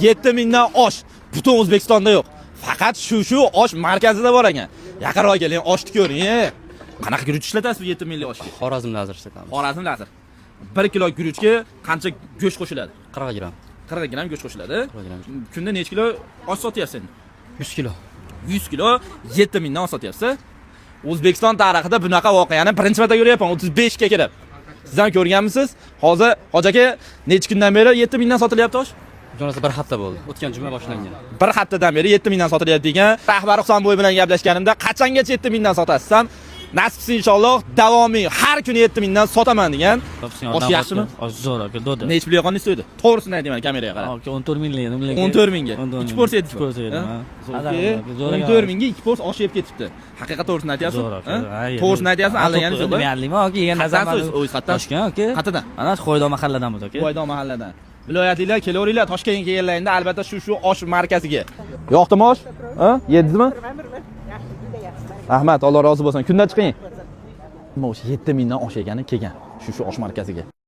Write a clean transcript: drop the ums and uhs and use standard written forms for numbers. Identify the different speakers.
Speaker 1: 7000 dan osh butun O'zbekistonda yo'q. Faqat shu osh markazida bor ekan. Yaqinroq keling, oshni ko'ring. Qanaqa guruch ishlatasiz bu 7000 lik oshga?
Speaker 2: Xorazmda hozir ishlatamiz.
Speaker 1: Xorazmda hozir. 1 kilo guruchga qancha go'sht qo'shiladi?
Speaker 2: 40 gramm.
Speaker 1: 40 gramm go'sht qo'shiladi.
Speaker 2: 40 gramm.
Speaker 1: Kunda necha kilo osh sotyapsiz?
Speaker 2: 100 kilo.
Speaker 1: 100 kilo 7000 dan osh sotyapsiz. O'zbekiston tarixida bunaqa voqeani birinchi marta ko'ryapman 35 ga kirib. Siz ham ko'rganmisiz? Hozir Hoji aka necha kundan beri 7000 dan sotilyapti osh?
Speaker 2: Jonasi bir hafta bo'ldi. O'tgan juma boshlangan.
Speaker 1: Bir haftadan beri 7000 dan sotilyapti degan. Rahbar Husanboy bilan gaplashganimda qachongacha 7000 dan sotasiz ham? Nasibsi inshaalloh davomiy har kuni 7000 dan sotaman degan. Osh yaxshimi?
Speaker 2: Osh zo'r aka, do'da.
Speaker 1: Necha pul yoqqan istoydi? To'g'risini aytayman kameraga qarab.
Speaker 2: Aka 14 minglik, nimalar?
Speaker 1: 14 mingga. 2 porsiya yedik.
Speaker 2: 2 porsiya yedim.
Speaker 1: 14 mingga 2 porsiya osh yeb ketibdi. Haqiqat to'g'risini aytyapsiz? To'g'risini aytyapsiz, allagani yo'q.
Speaker 2: Deyarlimi aka, yegan
Speaker 1: Qazasiz, o'z xatdan.
Speaker 2: Toshkent aka.
Speaker 1: Qayerdan?
Speaker 2: Ana Xoydon mahalladan bu aka.
Speaker 1: Xoydon mahalladan. Viloyatliklar kelaveringlar, Toshkentga kelganlaringda albatta shu osh markaziga. Yoqdimi osh? Ha? Yedizmi? Rahmat, Alloh rozi bo'lsin. Kunda chiqing. Nima o'sha 7000 dan osh yegani kelgan. Shu osh markaziga.